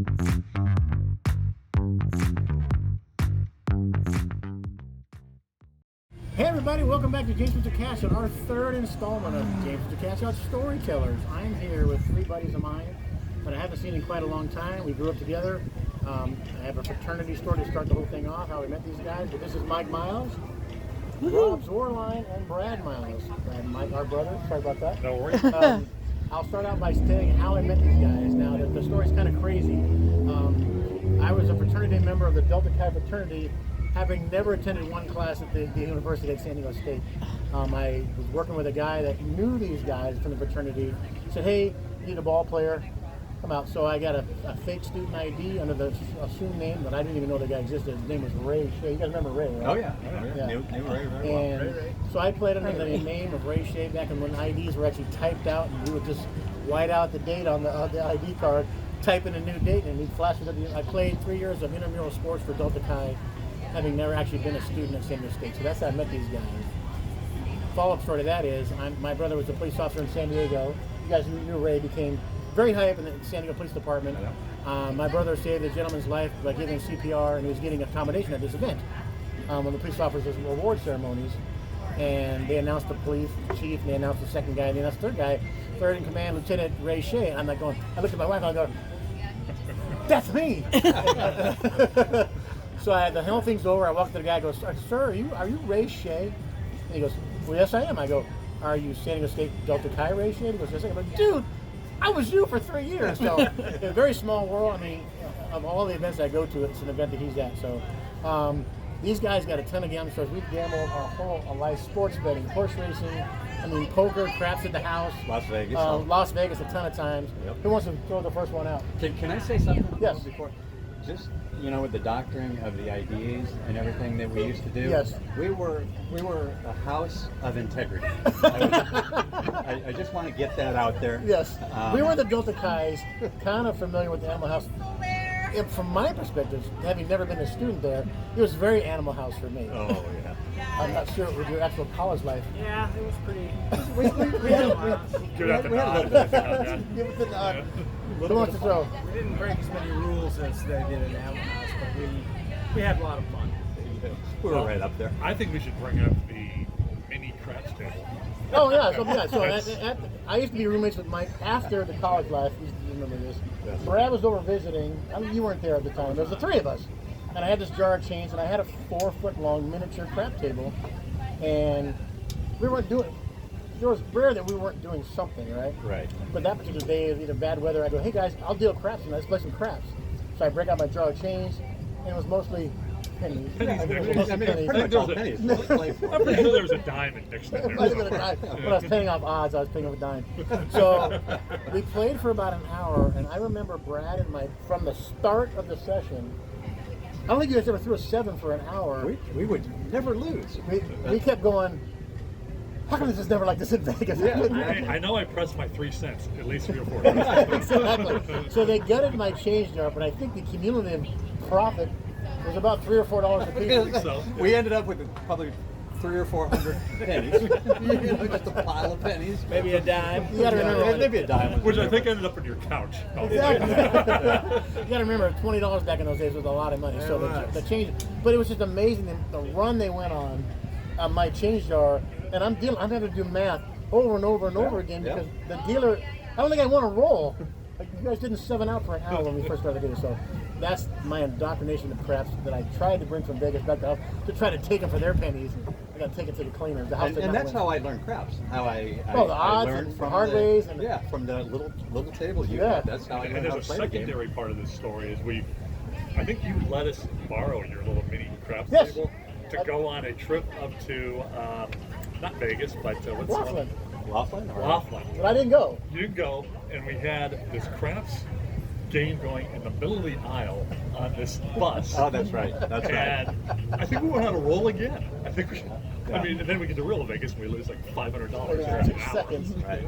Hey everybody, welcome back to James Mr. Cash on our third installment of James Mr. Cash on Storytellers. I'm here with three buddies of mine that I haven't seen in quite a long time. We grew up together. I have a fraternity story to start the whole thing off, how we met these guys. But this is Mike Miles, Rob Zorline, and Brad Miles. Brad and Mike, our brothers. Sorry about that. No worries. I'll start out by saying how I met these guys. Now, the story's kind of crazy. I was a fraternity member of the Delta Chi fraternity, having never attended one class at the University of San Diego State. I was working with a guy that knew these guys from the fraternity. He said, hey, you need a ball player, come out. So I got a fake student ID under the assumed name, but I didn't even know the guy existed. His name was Ray Shea. You guys remember Ray, right? Oh yeah. Knew Ray very well. And so I played under the name of Ray Shea back when IDs were actually typed out, and we would just white out the date on the ID card, type in a new date, and he'd flash it at the end. I played 3 years of intramural sports for Delta Chi, having never actually been a student at San Diego State. So that's how I met these guys. Follow-up story to that is, my brother was a police officer in San Diego. You guys knew Ray, became very high up in the San Diego Police Department. My brother saved a gentleman's life by giving CPR, and he was getting accommodation at this event when the police officers' award ceremonies. And they announced the police chief, and they announced the second guy, and they announced the third guy, third in command, Lieutenant Ray Shea. And I'm like going, I looked at my wife, and I go, that's me! So the whole thing's over. I walk to the guy. I go, sir, are you Ray Shea? And he goes, well, yes, I am. I go, are you San Diego State Delta Chi Ray Shea? And he goes, yes, I am. I'm like, dude, I was you for 3 years. So a very small world. I mean, of all the events I go to, it's an event that he's at. So these guys got a ton of gambling stories. We've gambled our whole life, sports betting, horse racing. I mean, poker, craps at the house. Las Vegas. Las Vegas a ton of times. Yep. Who wants to throw the first one out? Can I say something? Yes. Before? Just, with the doctoring of the IDs and everything that we used to do. Yes. We were a house of integrity. I just want to get that out there. Yes. We were the Delta Chi's, kind of familiar with the Animal House. And from my perspective, having never been a student there, it was very Animal House for me. Oh, yeah. I'm not sure with your actual college life. Yeah, it was pretty. We had a little bit. Who wants to throw? We didn't break as many rules as they did in Animal House, but we had a lot of fun. We were right up there. I think we should bring up the mini craps table. Oh yeah, so I used to be roommates with Mike after the college life. You remember this? Yes. Brad was over visiting. I mean, you weren't there at the time. There was the three of us, and I had this jar of change, and I had a 4-foot-long miniature crap table, and we weren't doing. It was rare that we weren't doing something, right? Right. But that particular day, it was either bad weather. I go, hey guys, I'll deal craps tonight. Let's play some craps. So I break out my jar of change, and it was mostly pennies. Pennies. I think it was mostly Pretty much all pennies. I'm pretty sure there was a dime in mixed in It might have been a dime. When I was paying off odds, I was paying off a dime. So we played for about an hour, and I remember Brad and Mike from the start of the session. I don't think you guys ever threw a 7 for an hour. We would never lose. We kept going. How come this is never like this in Vegas? Yeah, I know I pressed my 3 cents at least 3 or 4 times. Exactly. So they gutted my change jar, but I think the cumulative profit was about $3 or $4 a piece. So, we ended up with probably 300 or 400 pennies. Just a pile of pennies. Maybe a dime. You gotta remember, maybe a dime. which I think ended up on your couch. Exactly. You gotta remember, $20 back in those days was a lot of money. So the change, but it was just amazing the run they went on my change jar, and I'm having to do math over and over and over again because the dealer. I don't think I want to roll. Like, you guys didn't 7 out for an hour when we first started doing it. So that's my indoctrination of craps that I tried to bring from Vegas back to to try to take them for their pennies. I got to take it to the cleaners. The house And that's how I learned craps. How I the odds learned and from hard ways and from the little table you Yeah. had. That's how I And learned how there's to a play the game. secondary part of this story is I think you let us borrow your little mini craps Yes. table to go on a trip up to, not Vegas, but what's Laughlin. Laughlin? Laughlin. But I didn't go. You didn't go, and we had this craps game going in the middle of the aisle on this bus. Oh, that's right. That's right. And I think we went on a roll again. I think we. I mean, and then we get to real Vegas and we lose like $500 Yeah, in 6 seconds. Right.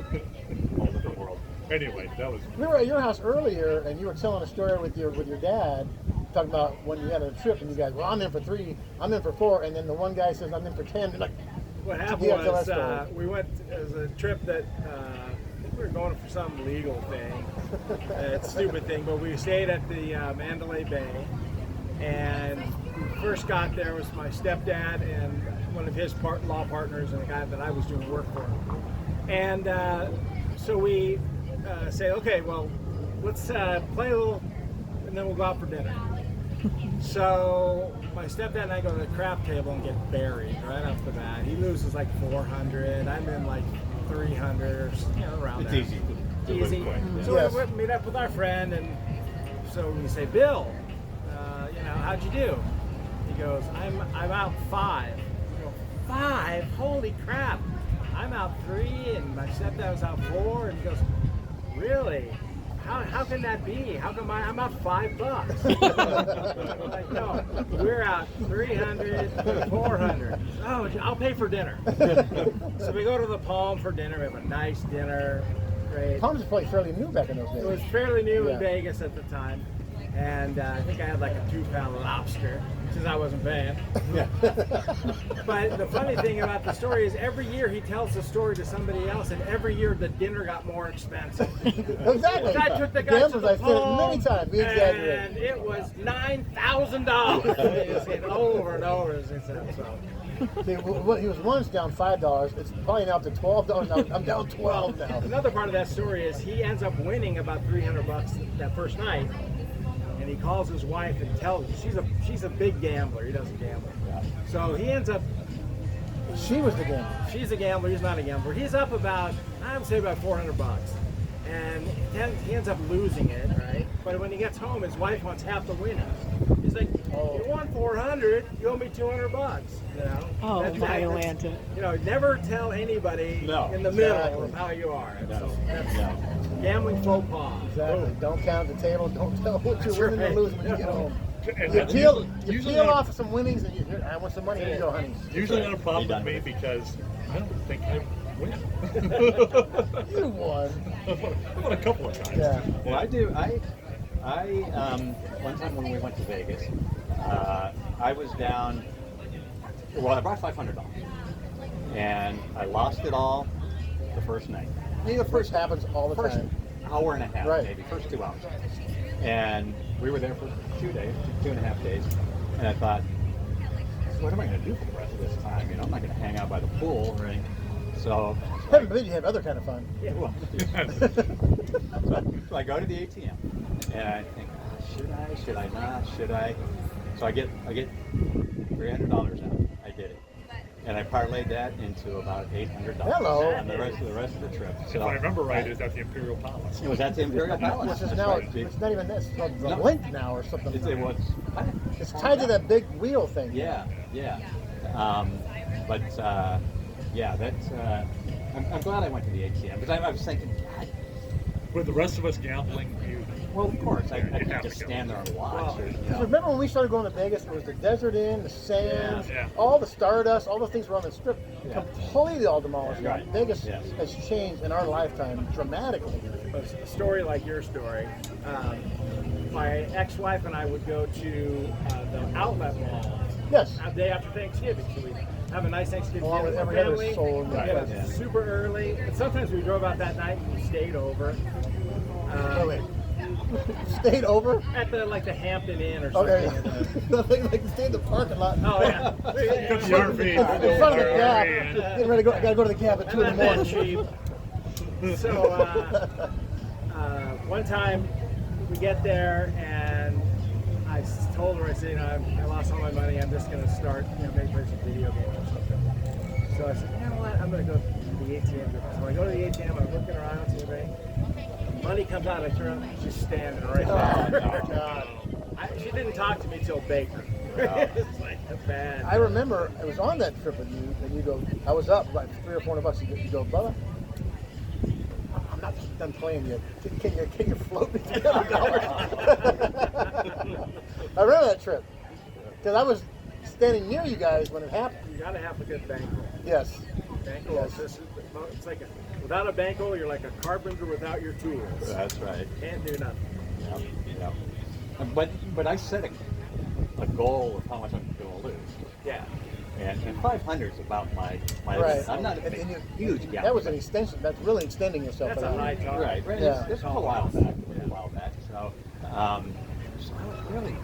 Whole different world. Anyway, that was. We were at your house earlier, and you were telling a story with your dad, talking about when you had a trip, and you guys, well, I'm in for 3, I'm in for 4, and then the one guy says, I'm in for 10. You're like, What happened was we went as a trip that we were going for some legal thing, stupid thing, but we stayed at the Mandalay Bay, and we first got there was my stepdad and one of his law partners and a guy that I was doing work for. And so we say, okay, well, let's play a little, and then we'll go out for dinner. So my stepdad and I go to the crap table and get buried right off the bat. He loses like 400. I'm in like 300, around there. It's easy. Easy. So Yes. we meet up with our friend, and so we say, Bill, how'd you do? He goes, I'm out 5. I go, 5? Holy crap! I'm out 3, and my stepdad was out 4. And he goes, really? How can that be? How come I'm out $5? I'm like, no, we're out 300, 400. Oh, I'll pay for dinner. So we go to the Palm for dinner. We have a nice dinner. Great. Palms was probably fairly new back in those days. It was fairly new Yeah. in Vegas at the time. And I think I had like a 2-pound lobster since I wasn't paying. Yeah. But the funny thing about the story is every year he tells the story to somebody else, and every year the dinner got more expensive. Exactly. I took the guy to Gamblers, the I've said it Palm, many times. We exaggerate. and it was $9,000. It's getting over and over. As I said, so. See, well, he was once down $5. It's probably now up to $12. Now I'm down 12 now. Another part of that story is he ends up winning about $300 that first night, and he calls his wife and tells her she's a big gambler. He doesn't gamble, so he ends up. She was the gambler. She's a gambler. He's not a gambler. He's up about, I would say, about $400, and he ends up losing it, right? But when he gets home, his wife wants half the winnings. He's like, "You won 400. You owe me $200." Oh, That's Violanta. never tell anybody No, in the middle exactly. of how you are. No, So that's no. gambling faux pas. Exactly. Don't count the table. Don't tell what you're That's winning right. or losing when you get home. And You that's peel usually off some winnings and I want some money. Here you go, honey. Usually not a problem Be done with me with it. because I don't think I win. You won. I won a couple of times. Yeah. Well, I do. One time when we went to Vegas, I was down. Well, I brought $500, and I lost it all the first night. The first happens all the First time. hour and a half, Right. maybe first 2 hours. And we were there for 2.5 days, and I thought, what am I going to do for the rest of this time? I'm not going to hang out by the pool or anything. So Heaven forbid you have other kind of fun. yeah, well, so I go to the ATM, and I think, should I not? So I get $300 out. I did it, and I parlayed that into about $800 Hello. on the rest of the trip. So If I remember right, it's at the Imperial Palace. it was at the Imperial Palace. Which is That's now, right. it's not even this. It's called the No. link now or something. It was. It's tied to that big wheel thing. Yeah. Yeah, that's. I'm glad I went to the ATM because I was thinking, God, With the rest of us gambling, well, of course, I You can't have just to go. stand there and watch. Or, Because remember when we started going to Vegas, it was the Desert Inn, the Sands, Yeah. all the Stardust, all the things were on the strip, Yeah. completely all demolished. Right. Vegas Yes. has changed in our lifetime dramatically. A story like your story. My ex-wife and I would go to the outlet mall Yes. a day after Thanksgiving. So we have a nice Thanksgiving Along dinner with with every other family. soul in the We get up place. Yeah. super early. And sometimes we drove out that night and we stayed over. Wait. Stayed over? At the Hampton Inn or something. Okay. in the- Nothing like stay in the parking lot. Oh yeah. Put the RV In front of the Gap. Getting ready to go. I gotta go to the Gap at 2 in the I'm not that morning. cheap. So one time we get there and I told her, I said, I lost all my money. I'm just going to start, maybe play some video games or something. So I said, you know what? I'm going to go to the ATM. So I go to the ATM. I'm looking around, see anybody. Money comes out. I turn around. She's standing right there. Oh, God. She didn't talk to me till Baker. It's like bad. I remember I was on that trip with you, and you go, I was up like $300 or $400. You go, Bubba, I'm not done playing yet. Can you float me $300? I remember that trip because I was standing near you guys when it happened. You got to have a good bankroll. Yes. Bankroll Yes. it's like without a bankroll, you're like a carpenter without your tools. That's right. Can't do nothing. Yeah. But I set a goal of how much I'm going to lose. Yeah. and 500 is about my Right. limit. I'm not a And big, you- huge guy. That was an extension. That's really extending yourself. That's a high target. Right. Yeah. It's a while back. So, so I was really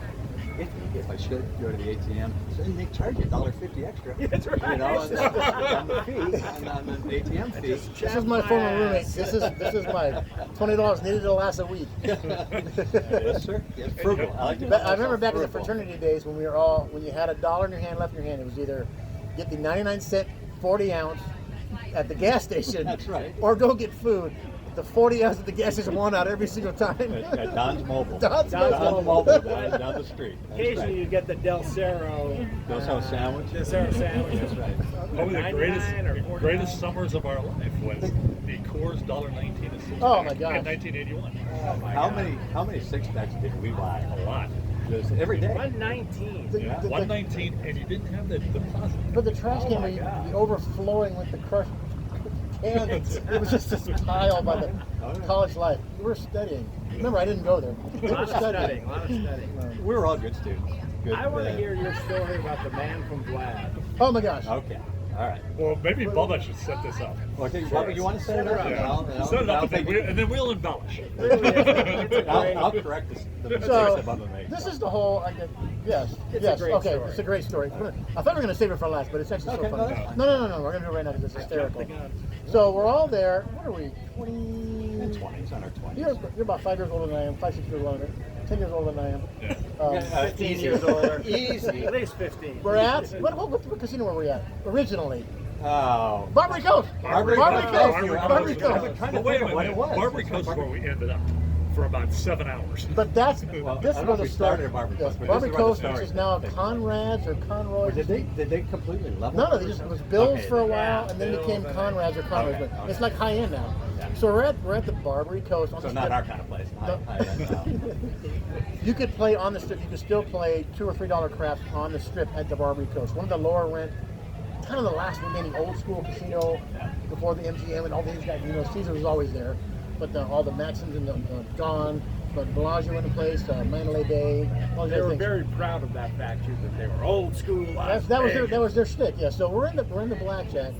iffy if I should go to the ATM. So then they charge you $1.50 extra. That's right. You know, on the fee, on the ATM fee. This is my former roommate. This is my $20 needed to last a week. Yes, sir. Yes, frugal. I like to I remember back in the frugal. fraternity days when when you had $1 in your hand, left in your hand, it was either get the 99-cent 40 ounce at the gas station, That's right. or go get food. The 40 ounce at the gas station won out every single time. At Don's Mobile. Don's Mobile down the street. That's Occasionally right. you get the Del Cerro. Those have a sandwich. Del Cerro sandwich. That's right. Probably the 99 or the 49. greatest summers of our life was the Coors $1.19 a six Oh, my pack gosh. in 1981. Oh my How many six packs did we buy? A lot. Just every day. 119. The- Yeah. the- 119, and you didn't have the deposit. But the trash Oh can my would God. be overflowing with the crushed cans. It was just this pile by the college life. We were studying. Remember, I didn't go there. We A were lot of studying. A lot of studying. We were all good students. Good, I want to hear your story about the man from Vlad. Oh my gosh. Okay. All right. Well, maybe Bubba should set this up. Okay, Bubba, you want to set it up? Yeah. Set it up, and then we'll embellish. Really, it's a great- I'll correct the mistakes So that Bubba makes. this is the whole. Yes. It's a Yes. great Okay. story. It's a great story. I thought we were going to save it for last, but it's actually Okay, so no, funny. that's fine. No. We're going to do it right now because it's hysterical. So we're all there. What are we? 20. 20s, under 20s. You're about 5 years older than I am. 5, 6 years older. 10 years older than I am. Yeah. 15 years older. Easy. At least 15. We're at what casino were we at originally? Oh. Barbary Coast. Barbary Barbary Coast. Coast. Thank you. Barbary I've Coast. been trying to But wait a think of what it minute, was. Barbary Coast is where we ended up for about 7 hours. But that's Well, this I is don't know where if the we started at Barbary Coast, but this Barbary is where the Coast, which story is now is. Conrad's or Conroy's. Did they completely level? No, they just it was Bill's Okay. for a while, Yeah, and then Bill's became and Conrad's or Conroy's. Okay, But okay. it's like high end now. Yeah. So we're at the Barbary Coast on So the not strip. our kind of place. You could play on the strip. You could still play $2 or $3 craps on the strip at the Barbary Coast. One of the lower rent, kind of the last remaining old school casino before the MGM and all these guys. You know, Caesar was always there, but all the Maxims and the gone. But Bellagio went in place, Mandalay Bay, all these They other were things. very proud of that fact too, that they were old school. That was their shtick. Yeah. So we're in the blackjack,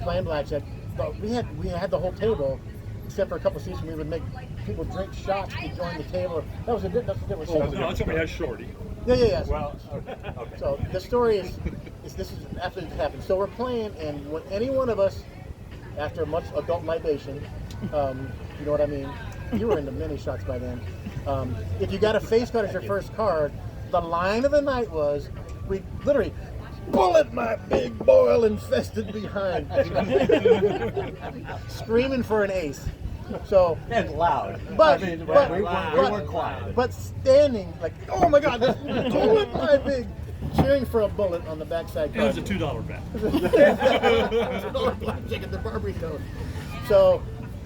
playing blackjack. But we had the whole table, except for a couple seats. We would make people drink shots to join the table. That's a different No, thing. that's when we had Shorty. Yeah. Well, okay. So the story is this is after this happened. So we're playing, and when any one of us, after much adult libation, you know what I mean. You were into many shots by then. If you got a face card as your first card, the line of the night was we literally bullet my big boil infested behind, screaming for an ace. So. And loud. But, I mean, but, we weren't quiet. But standing like, oh my God, bullet my big, cheering for a bullet on the backside It was card. a $2 bet. $2 blackjack at the Barbary Coast. So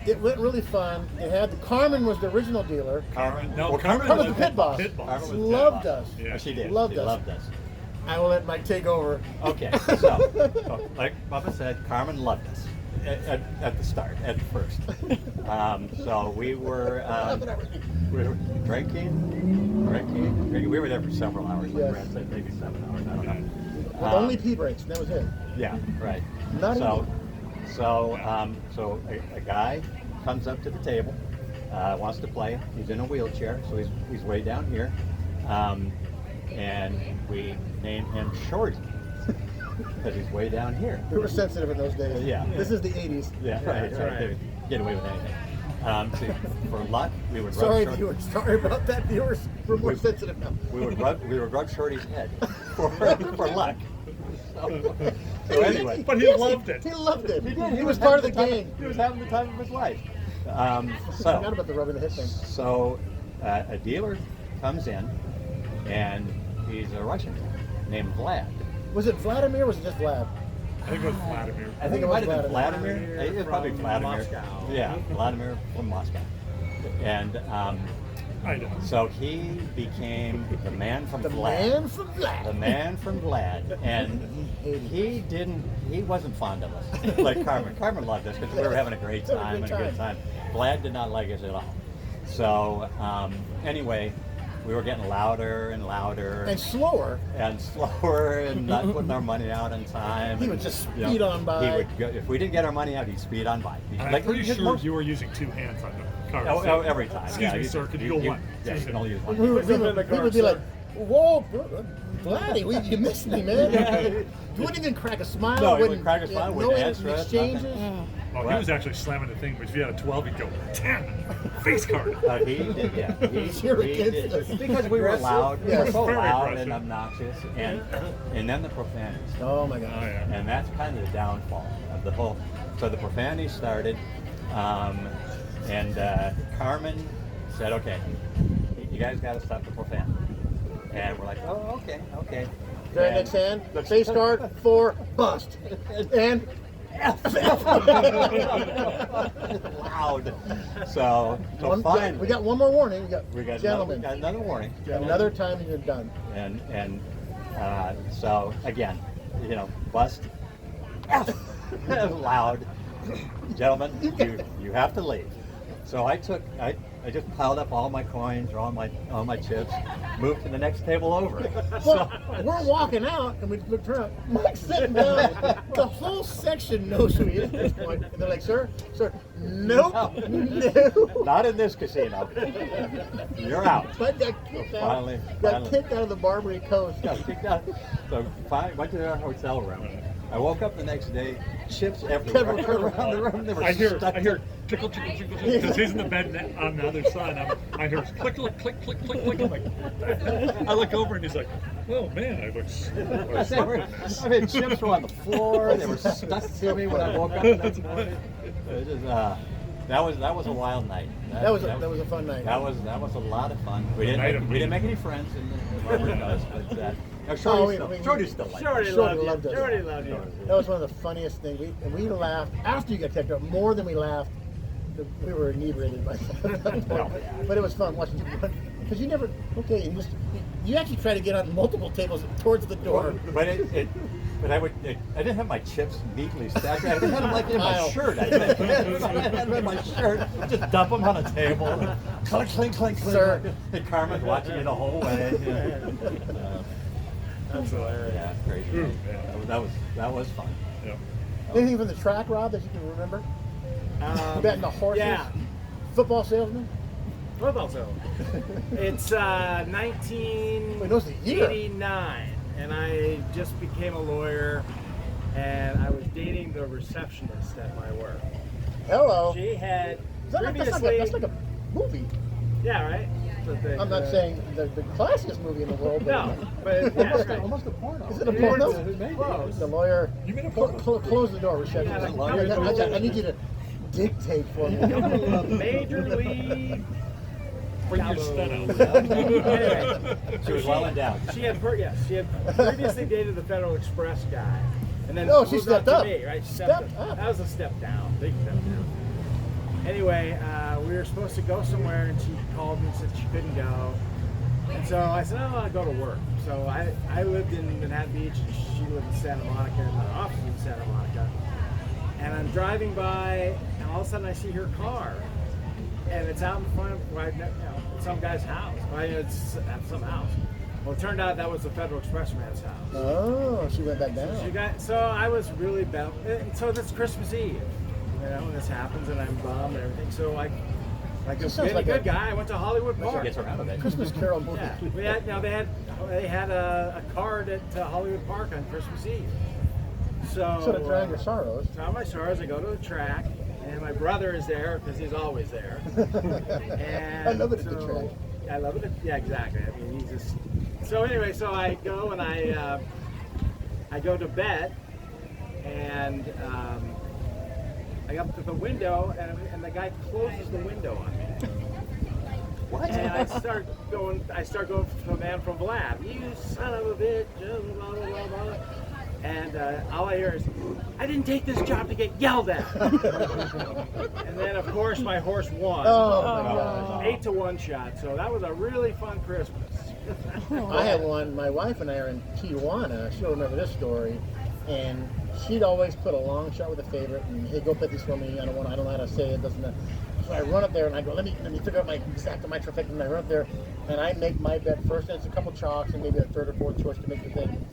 it went really fun. It had Carmen was the original dealer. Carmen, no, Well, Carmen Carmen was was the pit boss. Pit boss. Carmen was the Loved pit us. boss. Yeah. She did. Loved She us. loved us. I will let Mike take over. Okay, so like Bubba said, Carmen loved us at the start, at first. So we were drinking. We were there for several hours. Like Yes. Brad said, maybe 7 hours. I don't know. With only pee breaks. That was it. Yeah, right. Not So a guy comes up to the table, wants to play. He's in a wheelchair, so he's way down here, and we name him Shorty because he's way down here. We were sensitive in those days. Yeah. This is the 80s. Yeah, right. right. Get away with anything. For luck, we would Sorry, rub Shorty. viewers. Sorry about that, viewers. We're more sensitive now. We would rub Shorty's head for luck. So anyway, But he Yes, loved it. He loved it. he did. He was part of the having game. He was having the time of his life. I forgot about the rubbing the hip thing. So a dealer comes in, and he's a Russian named Vlad. Was it Vladimir or was it just Vlad? I think it was Vladimir. I think it might have been Vladimir. Vladimir. It was probably From Vladimir. Moscow. Yeah, Vladimir from Moscow. And I know. so he became the man from The Vlad. man from Vlad. The man from Vlad. And he wasn't fond of us like Carmen. Carmen loved us because we were having a great time and a good time. Vlad did not like us at all. So anyway, we were getting louder and louder And slower. and slower and not putting our money out on time. He and, would just you know, speed on by. He would go, if we didn't get our money out, he'd speed on by. I'm pretty just sure most- you were using 2 hands on the card. Oh, every time. Excuse me, sir. Could you go one? Yeah, you can only use one. We would, Put them in the we car, would be sir. like, whoa, bro, Vladdy, you missed me, man. You wouldn't even crack a smile. No, he wouldn't crack a smile, No wouldn't answer us, exchanges. nothing. Oh, he was actually slamming the thing, but if you had a 12, he'd go 10 face card. He did, yeah. You're He against did. us. Because we were loud. We Yeah. were so Very loud aggressive. and obnoxious. And then the profanity. Oh my Oh, God. yeah. And that's kind of the downfall of the whole. So the profanity started, and Carmen said, "Okay, you guys got to stop the profanity." And we're like, "Oh, okay." Very next hand, the face card for bust. And Loud. So finally, we got one more warning. we got Gentlemen, another warning. another time and you're done. And so again, you know, bust loud, gentlemen, you have to leave. So I just piled up all my coins or all my chips, moved to the next table over. Well, we're walking out and we looked around. Mike's sitting down. The whole section knows who he is at this point. And they're like, sir, nope, no. Not in this casino. You're out. Mike got kicked out. Finally. Got kicked out of the Barbary Coast. Got kicked out. So finally went to our hotel room. I woke up the next day, chips everywhere around the room. They were I hear stuck tickle, because he's in the bed on the other side. I hear click. I'm like, I look over and he's like, oh man, I look. I mean, chips were on the floor. They were stuck to me when I woke up the next morning. It just, that was a wild night. That was a fun night. That was a lot of fun. We didn't make any friends in the Barbary Coast, but Shorty's still like Shorty Shorty loved loved you. us. Shorty loved you. That was one of the funniest things. We laughed after you got kicked out more than we laughed. We were inebriated by that point. But it was fun watching you because you never you actually try to get on multiple tables towards the door. But I didn't have my chips neatly stacked. I had them like in my Pile. shirt. I think. I had them in my shirt. Just dump them on a table. Clink. Sir. And Carmen's watching you the whole way. That's hilarious. Yeah, crazy. Ooh, yeah. That was fun. Yeah. Anything from the track, Rob, that you can remember? Betting the horses? Yeah. Football salesman? Football zone. It's Wait, knows the year. 1989, and I just became a lawyer, and I was dating the receptionist at my work. Hello. She had That's previously, like a movie. yeah, right. I'm not saying the classiest movie in the world, but No, but yeah, right. Almost a porno. Is it a porno? Close. The lawyer. You mean a porno? Close the door, receptionist. Yeah, like I need you to dictate for me. A couple of major league. Bring your steno. Anyway, She was well endowed. she had previously dated the Federal Express guy, and then Oh, she moved stepped on up. to me, right? She Stepped up. That was a step down, big step down. Anyway, we were supposed to go somewhere, and she called me and said she couldn't go. And so I said, oh, I'll go to work. So I lived in Manhattan Beach, and she lived in Santa Monica, and the office was in Santa Monica. And I'm driving by, and all of a sudden I see her car, and it's out in front of some guy's house. It's at some house. Well, it turned out that was the Federal Express man's house. Oh, she went back down. So I was really bummed. So that's Christmas Eve, when this happens, and I'm bummed and everything. So like This a sounds really like good a- guy, I went to Hollywood She Park. gets around with it. Christmas Carol movie. Yeah, they had a card at Hollywood Park on Christmas Eve. So to drown your sorrows. Drown my sorrows. I go to the track, and my brother is there because he's always there. And I love it at the track. I love it. Yeah, exactly. I mean, he's just. So anyway, so I go and I go to bed, and I go up to the window, and the guy closes the window on me. What? And I start going for the man from Vlad. You son of a bitch, blah, blah, blah, blah. And all I hear is, I didn't take this job to get yelled at. And then, of course, my horse won. Oh, my gosh. 8-1 shot. So that was a really fun Christmas. I had one. My wife and I are in Tijuana. She'll remember this story. And she'd always put a long shot with a favorite, and hey, go put this for me. I don't know how to say it. Doesn't matter. So I run up there and I go, let me figure out my trifecta, and I run up there and I make my bet first, and it's a couple chalks and maybe a third or fourth choice to make the thing.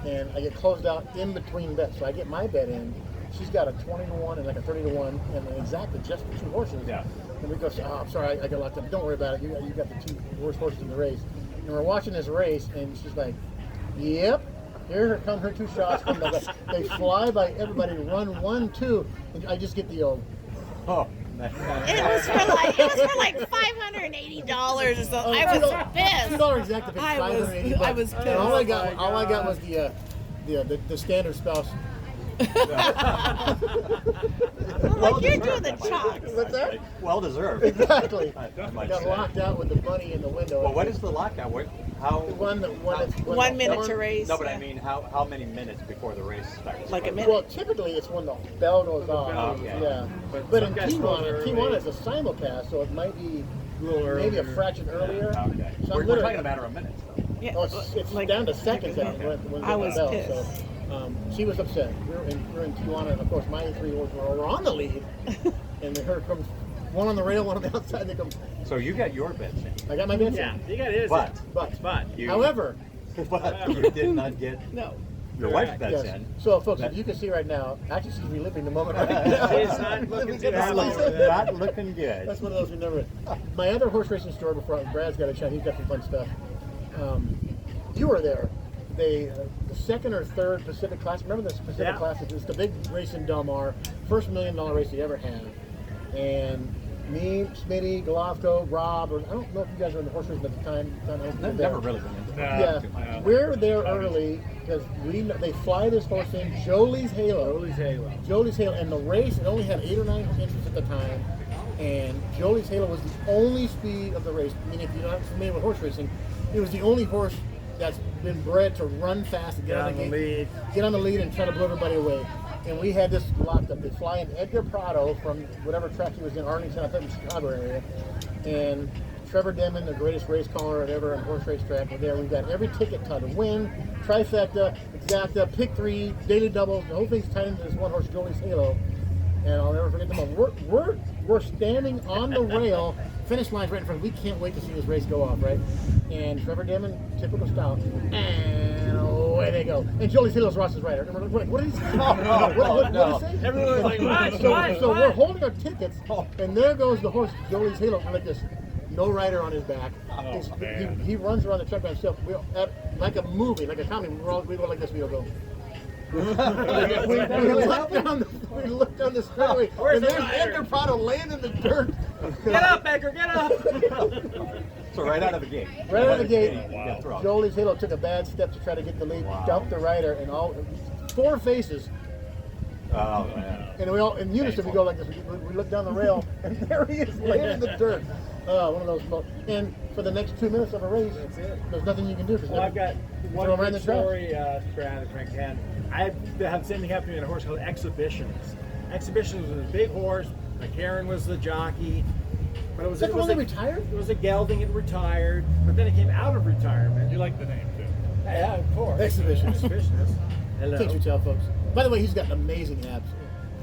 And I get closed out in between bets. So I get my bet in. She's got a 20-1 and like a 30-1 and exactly just the 2 horses. Yeah. And we go, oh, I'm sorry, I got locked up. Don't worry about it. You got the 2 worst horses in the race. And we're watching this race, and she's like, yep. Here come her 2 shots from the. They fly by everybody, run 1-2, and I just get the old. Oh. It was for like $580 or something. I was pissed. $2 exact to I was $580. I was pissed. And all I got was the standard spouse. Like you're doing the chalks. What's that? Well deserved. Exactly. I I might got say. locked out with the bunny in the window. Well, what is the lockout? How? One minute to race. No, but I mean, how many minutes before the race starts? Like a minute. Well, typically it's when the bell goes off. Okay. Yeah. But But some in guys close Tijuana early. is a simulcast, so it might be A little maybe a earlier. fraction earlier. Okay. So We're I'm talking literally- a matter of minutes, though. Yeah. Oh, it's Like- down to seconds when I the was bell. pissed. So she was upset. We were in Tijuana, and of course my 3 horses were on the lead, and they heard comes one on the rail, one on the outside. They come. So you got your bets in. I got my bets Yeah, in. you got his. But- But You- however, But you did not get No. your wife's Correct. bets yes. in. So folks, That- if you can see right now, actually she's reliving the moment right now. She's not looking too Not happy. looking, not looking good. That's one of those we never. My other horse racing story before Brad's got a chat. He's got some fun stuff. You were there. The 2nd or 3rd Pacific Classic. Remember the Pacific Yeah. Classic? It was the big race in Del Mar, first $1 million race he ever had. And me, Smitty, Golovko, Rob, or I don't know if you guys were in the horse racing at the time. I've never really been into that Yeah, too much. we're there early because they fly this horse in Jolie's Halo. Jolie's Halo. Jolie's Halo, and the race, it only had 8 or 9 entrants at the time, and Jolie's Halo was the only speed of the race. I mean, if you're not familiar with horse racing, it was the only horse that's been bred to run fast and get on the lead. get on the lead and try to blow everybody away. And we had this locked up. They fly in Edgar Prado from whatever track he was in, Arlington, I think in the Chicago area, and Trevor Demon, the greatest race caller ever on horse race track, were there. We've got every ticket tied to win, trifecta, exacta, pick 3, daily doubles. The whole thing's tied into this one horse, Jolie's Halo. And I'll never forget the moment. We're standing on the rail, finish line's right in front. We can't wait to see this race go off, right? And Trevor Demon, typical style, and away they go. And Jolie's Halo's Ross's rider. And we're like, what did he say? What did he say? Everyone was like, what? So we're holding our tickets, and there goes the horse, Jolie's Halo, like this. No rider on his back. Oh, man. He runs around the track by himself. Like a movie, like a comedy. We go like this. We go. we look down the straightaway, Where's and the there's rider? Edgar Prado laying in the dirt. Get up, Edgar, get up! So right out of the gate. Right out of the gate, you got thrown. Jolie's Halo took a bad step to try to get the lead, Wow. dumped the rider, and all 4 faces. Oh, man. And we all, in unison, we go like this. We look down the rail, and there he is laying in the dirt. One of those. And for the next 2 minutes of a race, That's it. there's nothing you can do. Well, I've got throw one him right in quick the trash. story, Brad and Frank Can. I had the same thing happen to me in a horse called Exhibitions. Exhibitions was a big horse. McCarran was the jockey. But it was, Is that the one that retired? It was a gelding. It retired, but then it came out of retirement. You like the name too. Yeah, of course. Exhibitions. Exhibitions. Hello. Can't you tell, folks? By the way, he's got amazing abs.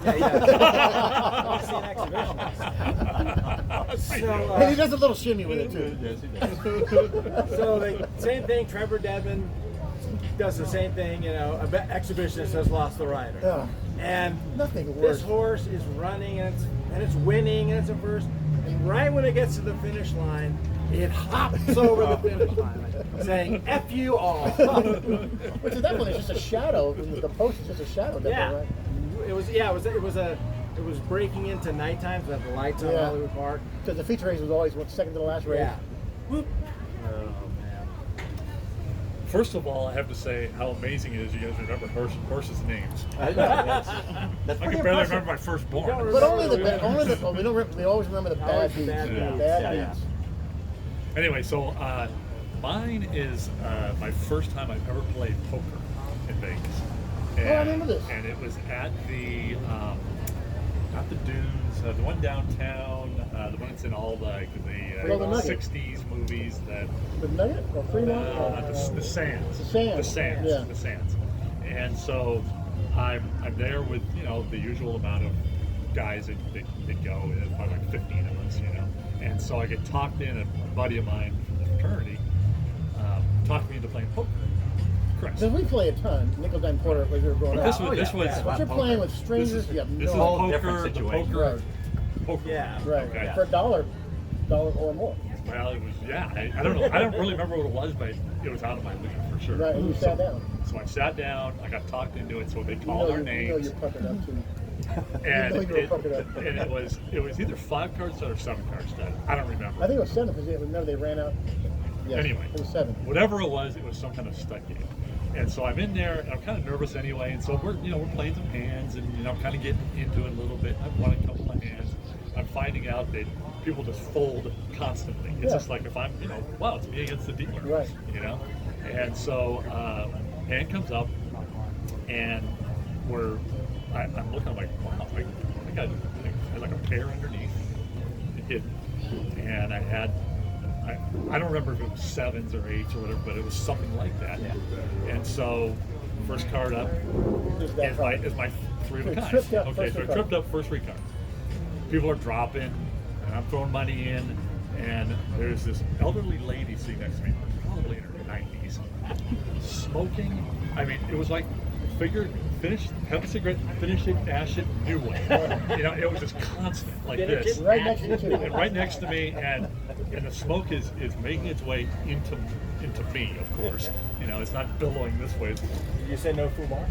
I've seen Exhibitions. So, And he does a little shimmy with it too. Yes, he does. So same thing. Trevor Devon does the same thing. You know, a exhibitionist has lost the rider, Yeah. and Nothing worse. this horse is running and it's winning and it's a first. And right when it gets to the finish line, it hops over the finish line, saying "F you all." Which is that one is just a shadow. The post is just a shadow. Yeah. Right? It was breaking into nighttime, so the lights on Yeah. Hollywood Park. Because the feature race was always second to the last race. Yeah. Whoop. Oh man. First of all, I have to say how amazing it is you guys remember horses' names. I know, that's I pretty can barely impressive. remember my firstborn. Don't But only the we don't we always remember the bad Always the beats. bad Yeah. beats. Bad Yeah, beats. Anyway, so mine is my first time I've ever played poker in Vegas. And, I remember this. And it was at not the Dunes, the one downtown, the one that's in all the Oh, the Nugget. 60s movies that The Nugget or Fremont? the Sands. The Sands. The Sands. Yeah. The Sands. And so I'm there with the usual amount of guys that go, about like 15 of us, you know. And so I get talked in, a buddy of mine from the fraternity talked me into playing poker. Correct. Because we play a ton, nickel dime quarter when we were growing But up. this was But you're playing with strangers, you have this is no whole poker, different the situation. poker, poker. Yeah. right. Okay. For $1 or more. Well, it was, yeah, I don't know. I don't really remember what it was, but it was out of my league for sure. Right, and you sat down. So I sat down, I got talked into it, so they You called know, our you know names. you're puckered up too. And you know you were puckered up. and it was either 5 card stud or 7 card stud. I don't remember. I think it was 7 because remember they ran out. Yes, Anyway, it was 7. whatever it was some kind of stud game. And so I'm in there, and I'm kind of nervous anyway. And so we're playing some hands, and I'm kind of getting into it a little bit. I've won a couple of hands. I'm finding out that people just fold constantly. It's just like if I'm, wow, it's me against the dealer, Right. And so hand comes up, and I'm looking, I'm like, wow, I think I had like a pair underneath hidden, and I had. I don't remember if it was 7s or 8s or whatever, but it was something like that. Yeah. And so, first card up is my 3 of a kind. tripped up Okay, first so I three tripped up first 3 cards. People are dropping, and I'm throwing money in, and there's this elderly lady sitting next to me, probably in her 90s, smoking. I mean, it was like, have a cigarette, finish it, ash it, new one. It was just constant like this. Right next to you. And right next to me, and the smoke is making its way into me, of course. It's not billowing this way. Did you say no fumar?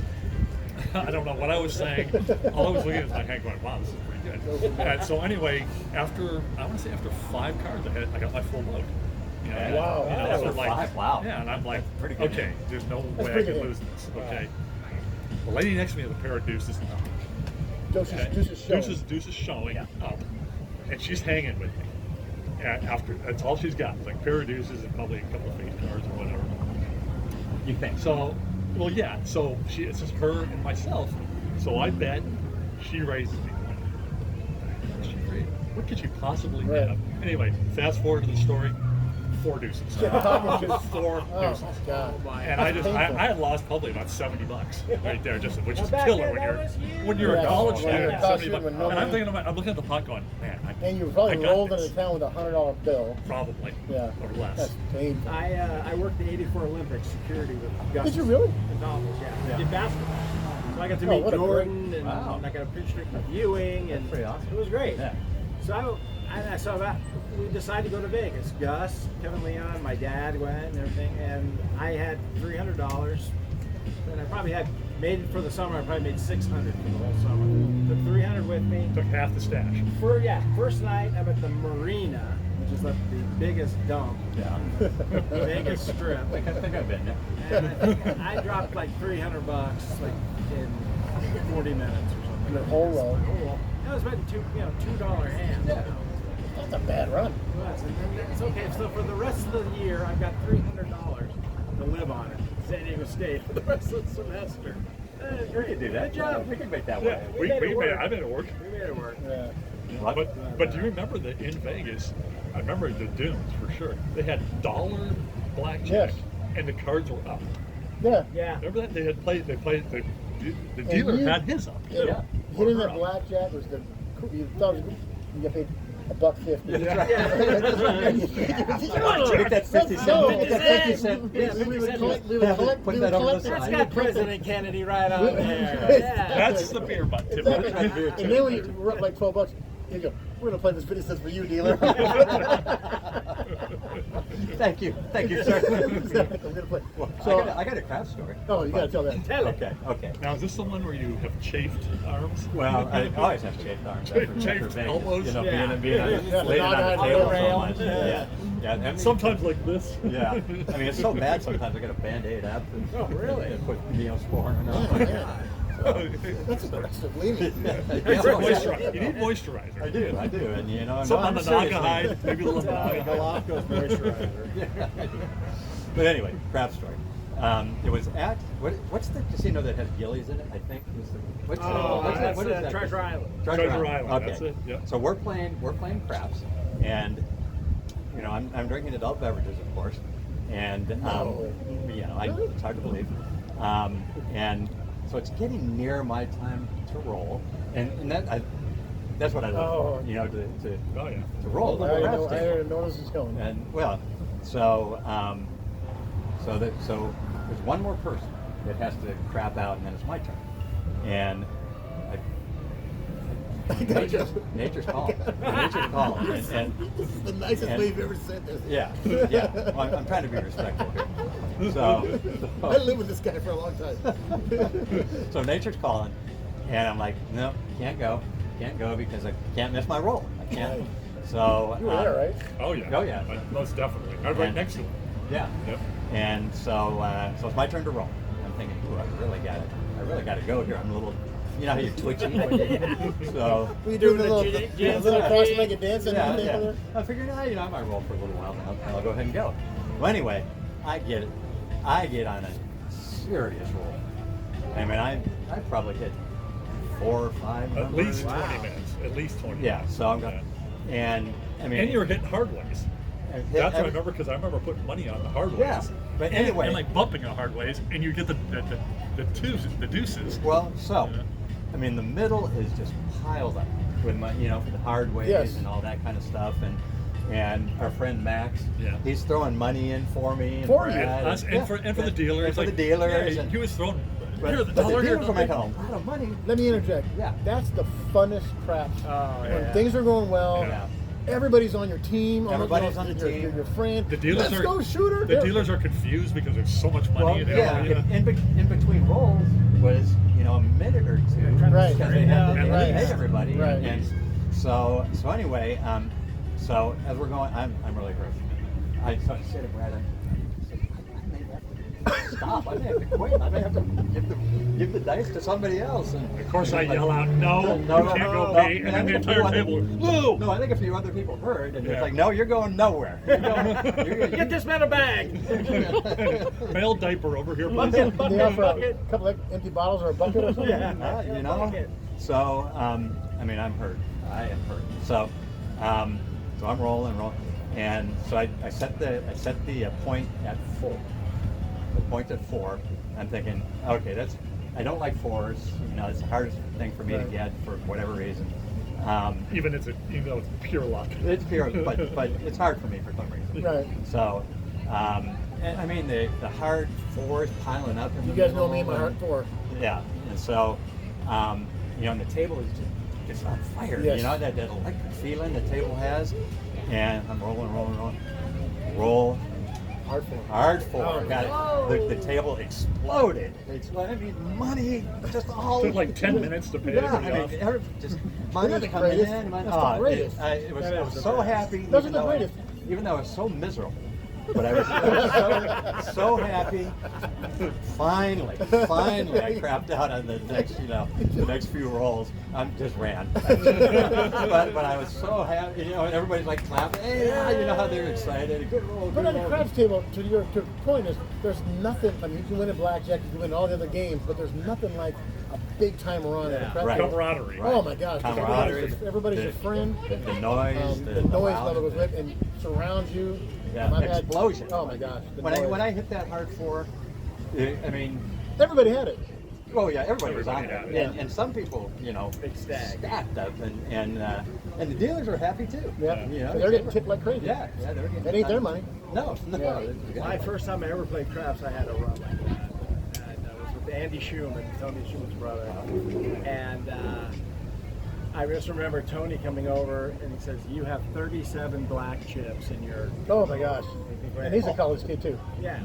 I don't know what I was saying. All I was looking at was my hand going, wow, this is pretty good. And so anyway, after 5 cards, I got my full load. Wow. After like 5, wow. Yeah, and I'm like, Pretty good. okay, there's no way I pretty can good. lose this. Okay. The lady next to me has a pair of deuces and up. Deuces showing up, and she's hanging with me. And that's all she's got. It's like pair of deuces and probably a couple of face cards or whatever. You think? So, well, yeah. So it's just her and myself. So I bet she raises me. What could she possibly have? Anyway, fast forward to the story. 4 deuces. Just 4 Oh, deuces. God. And I had lost probably about $70 right there, which is killer when you're a Yeah, college when you're student. a college $70. student with no And I'm money. I'm looking at the pot going, man, And you probably I got rolled this. into town with a $100 bill. Probably. Yeah. Or less. That's painful. I worked the '84 Olympics security with Gus. Did you really? In college, yeah. I did basketball. So I got to Oh, meet what a Jordan, great- and Wow. I got a pretty strict viewing, and pretty awesome. it was great. Yeah. So we decided to go to Vegas. Gus, Kevin Leon, my dad went and everything, and I had $300, and I probably had made it for the summer. I probably made $600 for the whole summer. Took $300 with me. Took half the stash. First night I'm at the Marina, which is like the biggest dump, Yeah. Vegas Strip. I think I've been there. And I dropped like $300 like in 40 minutes or something. Your whole roll. That was about $2 hand. Yeah. That's a bad run. It was, and then it's okay. So for the rest of the year, I've got $300 to live on it. San Diego State for the rest of the semester. We could do that. Good job. We can make that Yeah, work. We made it work. I made it work. We made it work. Yeah. But do you remember that in Vegas? I remember the dunes for sure. They had dollar blackjack, Yes. and the cards were up. Yeah. Yeah. Remember that they played the dealer you- had his up. too. Yeah. Hitting Or that her up. blackjack was you thought it was, you get paid $1.50. That's right. Yeah. Take that 50 cent. No, Take that 50 cent. Yeah, We would 50 collect, we Put would collect, that we would over the collect side. That's it. got President Kennedy right on there. Yeah. That's the beer butt tip. Exactly. And then when you were up like $12, you go, we're gonna play this 50 cents for you, dealer. Thank you, sir. Exactly. I'm gonna play. So, I got a craft story. Oh, you gotta tell that. Tell it. Okay. Now is this the one where you have chafed arms? Well, I always have chafed arms after Chafed Vegas. elbows. Being Yeah. laid on the On the table so rail. much. Yeah. And Sometimes like this. Yeah. I mean, it's so bad sometimes I got a Band-Aid up and, Oh, really? and put Neosporin and all. Yeah. That's aggressive. Leave it. You need moisturizer. I do, and I'm Something on the seriously- naga hide, maybe a little naga hide. Galacto's moisturizer. Yeah. But anyway, craft story. It was at what's the casino that has Gillies in it? I think is the what's That's what is that? Treasure Island. Treasure Island, Okay. that's it, yep. So we're playing craps, and I'm drinking adult beverages, of course, and it's hard to believe, and so it's getting near my time to roll, and that that's what I love. Oh. You know, to Oh yeah. roll I the craps already table. know this is going. And well, so there's one more person that has to crap out, and then it's my turn. And nature's calling. Nature's calling. And This is the nicest way you've ever said this. yeah. Well, I'm trying to be respectful here. So I lived with this guy for a long time. so nature's calling, and I'm like, no, can't go because I can't miss my roll. I can't. Right. So You were there, right? Oh yeah. Oh, yeah. Most definitely. I'm right And- next to him. Yeah. Yep. And so it's my turn to roll. I'm thinking, ooh, I really got to go here. I'm a little, you know how you twitchy. So Were you doing the Doing the little, jig- little cross-legged dance and yeah, everything over yeah. there? I figured, I might roll for a little while, and I'll go ahead and go. Well, anyway, I get on a serious roll. I mean, I probably hit 4 or 5 At numbers. least 20 minutes. At least 20. Yeah. So I'm going, and I mean, And you were hitting hard ways. That's what I remember because I remember putting money on the hard ways. Yeah, but anyway. and like bumping on hard ways, and you get the deuces. Well, so, Yeah. I mean, the middle is just piled up with my, for the hard ways Yes. and all that kind of stuff, and our friend Max, Yeah. he's throwing money in for me. And For you? Brad, Us, and for the dealers. And for like, the dealers. Yeah, and, he was throwing. but, Here, the but the dollar. dealers here, are making a lot of money. Let me interject. Yeah. That's the funnest crap. Oh, When yeah. things are going well, Yeah. everydy's on your team. Everybody's on the your, team. Your friend. The dealers Let's are go, shooter. The dealers are confused because there's so much money Well, in it. yeah, in between rolls was, a minute or two. Right. Because they had to Right. pay everybody. Right. And so anyway, so as we're going, I'm really hurt. I said to Brad, I may have to stop. I may have to quit. I may have to give the dice to somebody else. And Of course, I yell out, "No, no, you can't go, no, me!" And I then the think a few entire other- table, "Whoa!" No, I think a few other people heard, and Yeah. it's like, no, you're going nowhere. You're going, Get this man a bag. Male diaper over here, please. Bucket, They offer bucket. a couple of empty bottles or a bucket or something. Yeah. Bucket. So, I mean, I'm hurt. I am hurt. So, so I'm rolling, and so I set the point at 4. The point at 4. I'm thinking, okay, I don't like 4s. It's the hardest thing for me to Right. get for whatever reason. Even it's pure luck. It's pure, but it's hard for me for some reason. Right. So, and I mean the hard 4s piling up. In You the guys know middle, me and my heart for. Yeah, and so, and the table is just on fire. Yes. That electric feeling the table has, and I'm rolling, roll, Hard for. hard 4. Oh, Got it. The table exploded. I mean, money just all. Took like 10 minutes to pay Yeah, everybody off. just Isn't money that the coming greatest? in. That's the greatest. I was so happy. Those are even the though greatest. even though I was so miserable. But I was so happy. Finally, I crapped out on the next few rolls. I just ran. but I was so happy. Everybody's like clapping. Hey, yeah, how they're excited. Good roll. But Good on the roll. craps table, to your point is, there's nothing. I mean, you can win in blackjack, you can win all the other games, but there's nothing like a big time run at a crap Right. table. Camaraderie. Oh my gosh! Camaraderie. Everybody's your friend. The noise. The noise level goes with and surrounds you. Yeah, I've had- explosion. Oh my gosh! the When noise. I hit that hard 4, I mean. Everybody had it. Oh yeah, everybody was on Everybody it, had and some people, Big stack. stacked up, and the dealers are happy too. Yeah. You know, They're getting tipped like crazy. Yeah, they're getting. That ain't their money. No. Yeah. My first time I ever played craps, I had a run like that. And I was with Andy Schumann, Tony Schumann's brother. And I just remember Tony coming over and he says, "You have 37 black chips in your." Oh my gosh! And he's a college kid too. Yeah.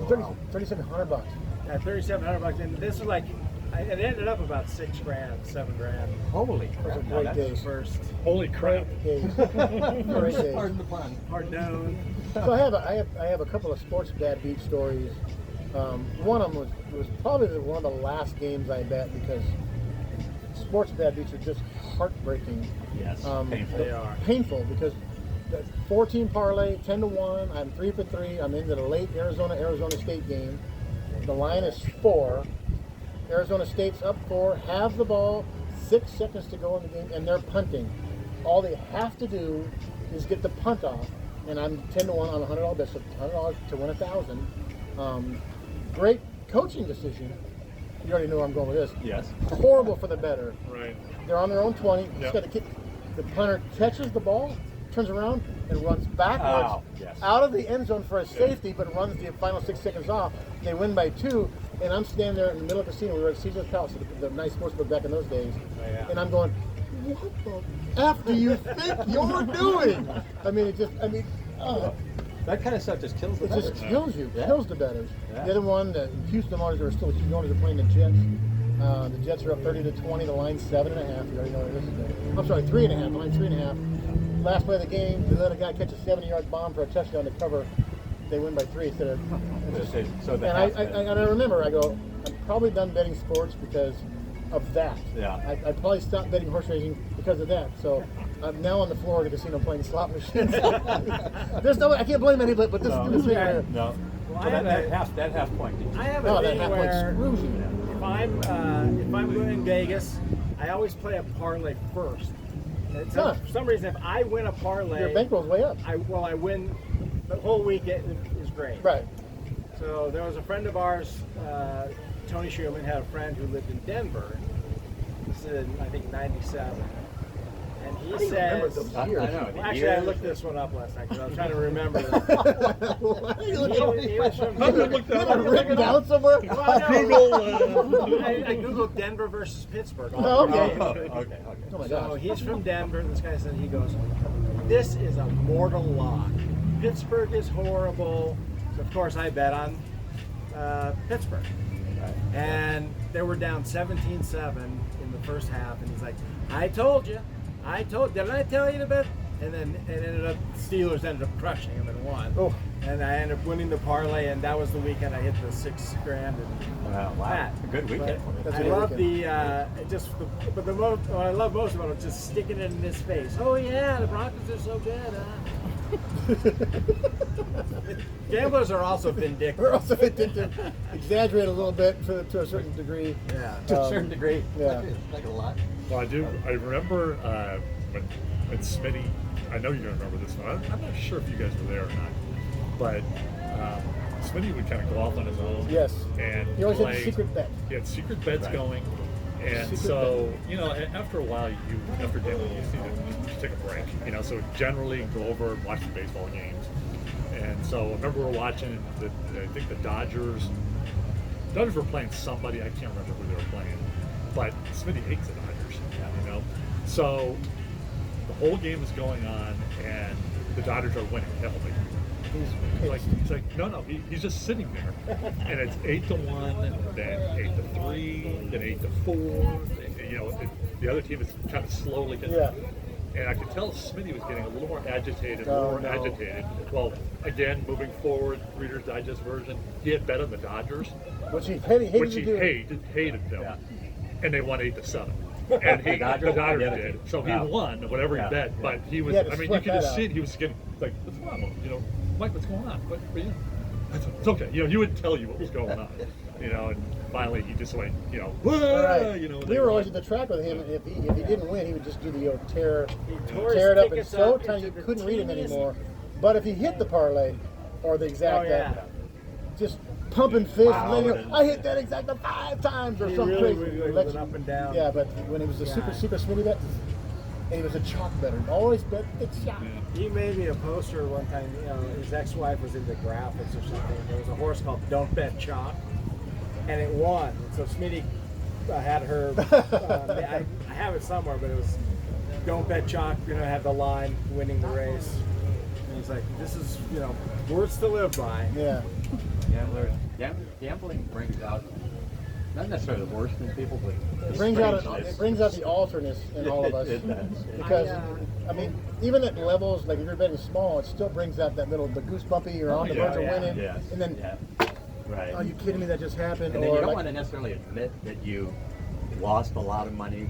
3,700 bucks. Yeah, $3,700, and this was like, it ended up about $6,000, $7,000. Holy crap! Those are now great that's- days. First, Holy crap. Days. Great days. Pardon the pun. hard known. So I have a couple of sports bad beat stories. One of them was probably one of the last games I bet because sports bad beats are just heartbreaking. Yes, Um, painful. They are. Painful because the 14 parlay, 10-1. I'm 3 for 3. I'm into the late Arizona State game. The line is 4. Arizona State's up 4. Have the ball. 6 seconds to go in the game, and they're punting. All they have to do is get the punt off, and I'm 10-1 on a $100 bet, so $100 to win 1,000. Great coaching decision, You already know where I'm going with this. Yes. Horrible for the better. Right. They're on their own 20. Yep. Just got to kick. The punter catches the ball, turns around, and runs backwards Oh, yes. out of the end zone for a safety, but runs the final 6 seconds off. They win by 2, and I'm standing there in the middle of the casino. We were at Caesar's Palace, the nice sports book back in those days. Oh, yeah. And I'm going, what the F do you think you're doing? I mean, That kind of stuff just kills the it just bettors. kills you, Yeah. kills the betters. Yeah. The other one, the Houston owners, they were still Houston owners are playing the Jets. The Jets are up 30-20. The line's 7.5. You already know what it is. I'm sorry, 3.5. The line's 3.5. Last play of the game, they let a guy catch a 70-yard bomb for a touchdown to cover. They win by 3 instead of. So the And I remember, I go, I'm probably done betting sports because of that. Yeah. I probably stopped betting horse racing because of that. So I'm now on the floor of the casino playing slot machines. There's no, I can't blame anybody, but this is the No. thing. No. Well, So that half point. I have a Oh, that thing half point where screws you. if I'm going in Vegas, I always play a parlay first. And Huh. for some reason, if I win a parlay, Your bankroll's way up. I win the whole week. It is great. Right. So there was a friend of ours, Tony Schumann, had a friend who lived in Denver. This is in, I think, '97, and he do you remember says. those I years? know. Well, actually, I looked this one up last night because I was trying to remember. Why are you looking He was from I'm gonna look You that have it up. written down somewhere? Well, I know. Google. I googled Denver versus Pittsburgh. Oh, okay. Okay. Oh my So gosh. he's from Denver. This guy said, he goes, this is a mortal lock. Pittsburgh is horrible. So of course I bet on Pittsburgh. Right. And they were down 17-7 in the first half. And he's like, I told you. Didn't I tell you to bet? And then it ended up, Steelers ended up crushing him and won. Oh. And I ended up winning the parlay, and that was the weekend I hit the $6,000 and Wow. that. A good weekend for That's you. I a good love weekend. but what I love most about it was just sticking it in his face. Oh yeah, the Broncos are so good. Gamblers are also vindictive. We're also to exaggerate a little bit to a certain degree. Yeah. To a certain degree. Yeah. Like a lot. Well, I remember when Smitty. I know you're gonna remember this one. I'm not sure if you guys were there or not, but Smitty would kind of go off on his own. Yes. And He always had play. a secret bet. He had secret bets Right. going, and Secret so after a while, after gambling, you just need to take a break. So generally go over and watch the baseball games. And so I remember we were watching. I think the Dodgers were playing somebody. I can't remember who they were playing, but Smitty hates the Dodgers. So the whole game is going on, and the Dodgers are winning heavily. He's like, no, he's just sitting there, and it's 8-1, then 8-3, then 8-4. The other team is kind of slowly getting. Yeah. And I could tell Smitty was getting a little more agitated, Oh, no. agitated. Well, again, moving forward, Reader's Digest version, he had bet on the Dodgers, Which he hated which to he do. hated them, Yeah. and they won 8-7. And The Dodgers? the Dodgers Yeah. did. So he Yeah. won whatever Yeah. he bet, Yeah. but he was. He had to I mean, you sweat could that just out. see it. He was getting like, "What's wrong? Mike, what's going on?" But it's okay. He would tell you what was going on. And finally he just went, "Whoa!" Right. and We they were won. always at the track with him, and if he didn't win, he would just do the tear He tore his it up and tickets so up tiny you into the couldn't read him teeniest- anymore. But if he hit the parlay or the exact, Oh, yeah. just pumping fists, Wow. letting it, I hit that exact 5 times or He something really crazy. was Let an you- up and down. Yeah, but when it was a super Smitty bet, and he was a chalk better, always bet the chalk. He made me a poster one time. His ex-wife was into graphics or something. There was a horse called Don't Bet Chalk, and it won. And so Smitty had her. I have it somewhere, but it was Don't Bet Chalk. Had the line winning the race. And he's like, "This is words to live by." Yeah. Gambling brings out not necessarily the worst in people, but It the brings out strangeness. the alterness in all of us. It does. Because I mean, even at levels like if you're betting small, it still brings out that little the goosebumpy. You're on the verge of winning, Yes. and then Yeah. Right. are you kidding me? That just happened. And then or you don't like- want to necessarily admit that you lost a lot of money.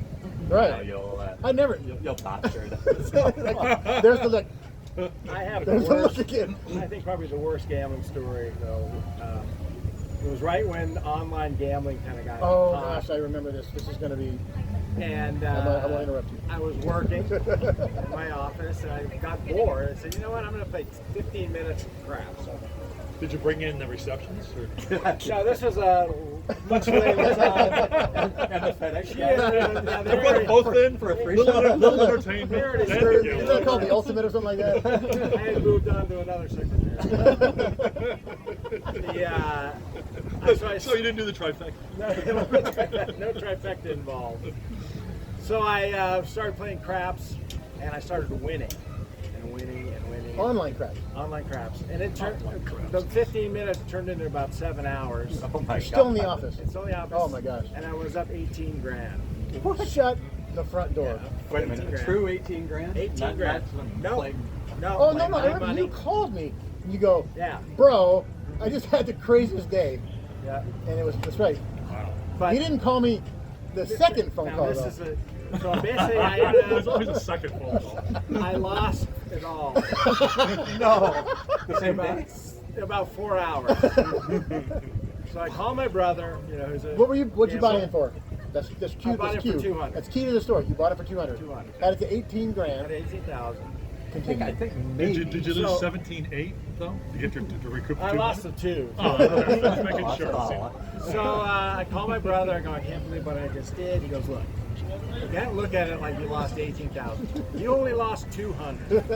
Right. I never. You'll posture it. There's the look. I have the There's the look worst. again. I think probably the worst gambling story though. It was right when online gambling kind of got Oh hot. gosh, I remember this. This is going to be. And I won't interrupt you. I was working in my office and I got bored. I said, you know what, I'm going to play 15 minutes of crap. So Did you bring in the receptionist? Or? No, this was a much later time. And the FedEx She guy. had, They brought them both in for a free little, shot. little entertainment. There it is. Then Isn't you Isn't know. that called the ultimate or something like that? I had moved on to another secretary. So you didn't do the trifecta? No trifecta involved. So I started playing craps, and I started winning, and winning, and winning. Online crap. Online craps, and it turned. Online craps. The 15 minutes turned into about 7 hours. Oh my You're still in the God. office. It's only office. Oh my gosh. And I was up 18 grand. Shut the front door. Wait a minute, 18 a grand. true 18 grand? 18 Not- grand. not some No. play- No. Oh no, no! I my remember money. you called me. And you go, Yeah. bro. I just had the craziest day, Yeah. and it was that's right. Wow. But You didn't call me the second phone now call this though. is a. So basically, There's always a second phone call. I lost it all. No. The same day? About 4 hours. So I call my brother, who's a. What'd you buy gambler. it for? That's cute. I bought That's it for cute. 200. That's key to the story. You bought it for 200. 200. Had it to 18 At grand. 18,000. I Continue. think Did maybe. you lose So- 17.8 though? To get to recoup the I 200? lost the 2. Oh, okay. Let's make Oh, it that's sure. all. So I call my brother. I go, I can't believe what I just did. He goes, look, you can't look at it like you lost 18,000. You only lost 200.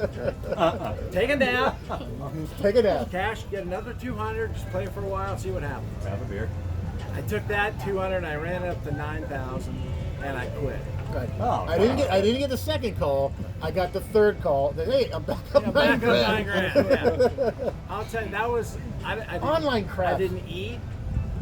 Take it down. Take it out. Cash. Get another 200. Just play for a while. See what happens. Have a beer. I took that 200. And I ran it up to 9,000, and I quit. Right. Oh, I didn't get the second call. I got the third call. That, hey, I'm back up Yeah, 9 back up grand. 9 grand. Yeah. I'll tell you, that was I didn't, Online crap. I didn't eat.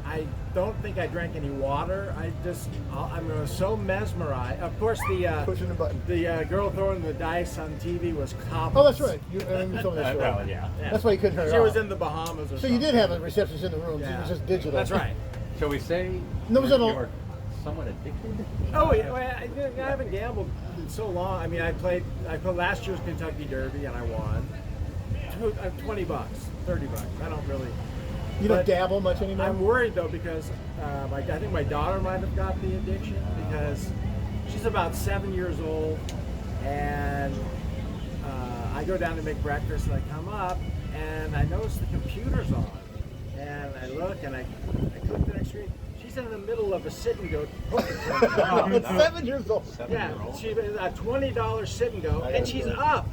I don't think I drank any water. I was so mesmerized. Of course, Pushing the button. the girl throwing the dice on TV was Coppins. Oh, that's right. You told me that story. Well, yeah. Yeah. That's why you couldn't hurt She her was off. in the Bahamas or So something. you did have a receptionist in the room. Yeah. It was just digital. That's right. Shall we say No, was it you all- were somewhat addicted? Oh yeah, well, I haven't gambled in so long. I mean, I played last year's Kentucky Derby and I won. $20, $30. I don't really. You don't But dabble much anymore? I'm worried though because I think my daughter might have got the addiction because she's about 7 years old, and I go down to make breakfast and I come up and I notice the computer's on, and I look and I click the next screen. She's in the middle of a sit and go poker tournament. At 7 years old. Yeah, she a $20 sit and go, I and gotta she's do it. up.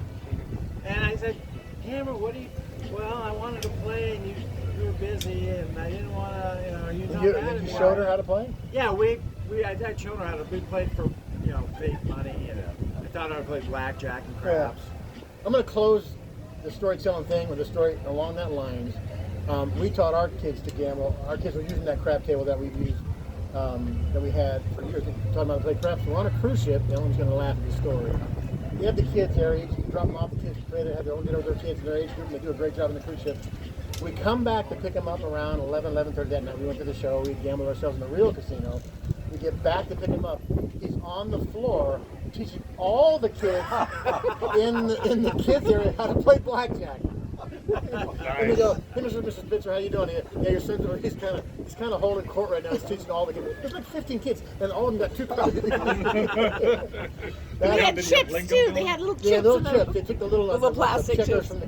And I said, Cameron, what do you? Well, I wanted to play, and you were busy, and I didn't want to. You're not mad at You me. showed her how to play? Yeah, I showed her how to. We played for fake money, and I taught her how to play blackjack and craps. I'm going to close the storytelling thing with a story along that lines. We taught our kids to gamble. Our kids were using that crap table that we've used, that we had for years, talking about how to play craps. We're on a cruise ship. Ellen's going to laugh at the story. We have the kids their age. You drop them off. The kids play. They have their own dinner with their kids in their age group, and they do a great job on the cruise ship. We come back to pick them up around 11:30 that night. We went to the show. We gambled ourselves in the real casino. We get back to pick him up. He's on the floor teaching all the kids in the kids area how to play blackjack. And we go, hey, Mr. Spitzer, how you doing? Yeah, your son's he's kind of holding court right now. He's teaching all the kids. There's like 15 kids, and all of them got 2 cards. They had Did you chips have too. lingo They going? had little chips. Yeah, little in them. chips. They took the little Little plastic checkers chips. from the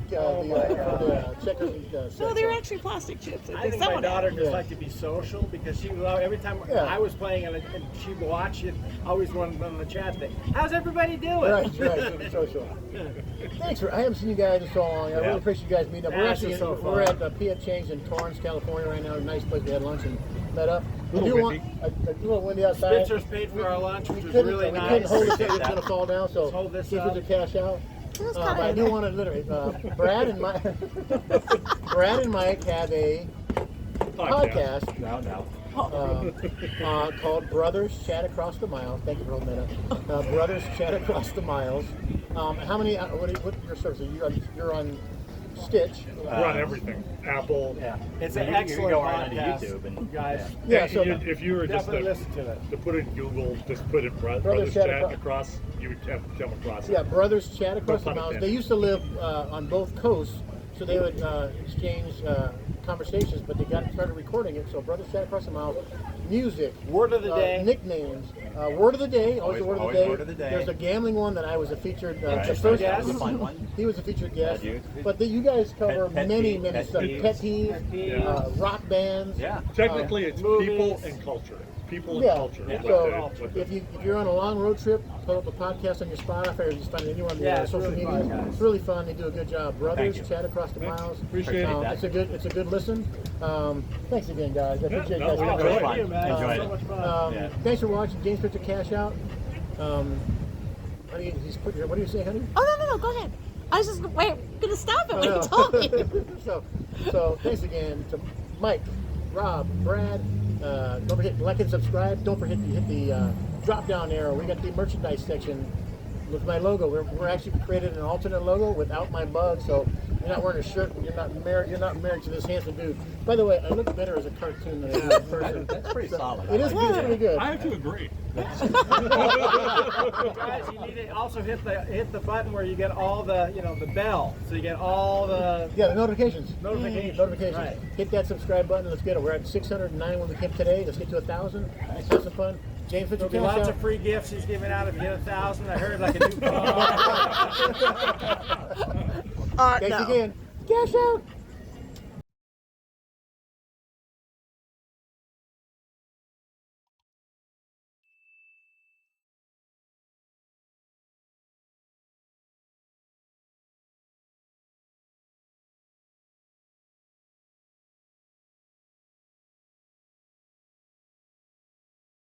checkers. And, No, they were actually plastic chips. I think my Someone had daughter them. just Yeah. liked to be social because she would every time Yeah. I was playing and she'd watch it. I always wanted on the chat thing. How's everybody doing? Right. So. Thanks for. I haven't seen you guys in so long. I really appreciate you guys meeting up. We're Yeah, actually this is so we're fun. at P.F. Chang's in Torrance, California right now. A nice place. We had lunch and met up. Little I do windy. a little windy outside. Spitzer's paid for our lunch, which was couldn't- really we nice. couldn't hold it. It was going to fall down. So Let's hold this see if we up. could cash out. That's But I kinda- do want to literally. Brad and Mike have a podcast. No. Called Brothers Chat Across the Miles. Thank you for holding that up. Brothers Chat Across the Miles. How many? What your service? You're on Stitch. We're on everything. Apple. Yeah. It's You an can- you can excellent go right onto podcast, YouTube and guys. Yeah. And So if you were just Definitely listen to it. to put in Google, just put in Brothers Chat Chat Across- across, you would have to come across it. yeah, Brothers Chat Across No the pun Miles. intended. They used to live on both coasts, so they would exchange conversations. But they started recording it. So Brothers Chat Across the Miles, music, Word of the day. nicknames. Word of the day, always the word of the Always day. word of the day. There's a gambling one that I was a featured. Right. The first, Yes. That was a fun one. he was a featured guest. Yeah, But you guys cover Pet many, peeve, many pet stuff. peeves. Pet peeves, Pet peeves. rock bands. Yeah. Technically, it's movies. people and culture. People and Yeah. culture. Yeah. is So what they- if you're on a long road trip, pull up a podcast on your Spotify or just find it anywhere on the Yeah, it's social really media. fun, guys. It's really fun. They do a good job. Brothers, you. chat across the miles. Appreciate it. It's a good listen. Thanks again, guys. I appreciate no, you guys we coming. enjoyed Thank it. you, man. Enjoyed So it. much fun. Yeah. Thanks for watching James Picture Cash Out. Honey, what do you say, honey? Oh no, go ahead. I was just gonna stop it when Oh, you told me. so thanks again to Mike, Rob, Brad. Don't forget to like and subscribe. Don't forget to hit the drop down arrow. We got the merchandise section with my logo. We're actually created an alternate logo without my mug, so you're not wearing a shirt. You're not married to this handsome dude. By the way, I look better as a cartoon than I do in person. That's pretty solid. It is pretty good. I have to agree. Guys, you need to also hit the button where you get all the the bell, so you get all the Yeah, the notifications. Notifications, Notifications. right. Hit that subscribe button. Let's get it. We're at 609 when we came today. Let's get to 1,000. Let's have some fun. James, put your There'll be cash lots out. of free gifts he's giving out if you get 1,000. I heard like a new car. Thanks again. Cash out.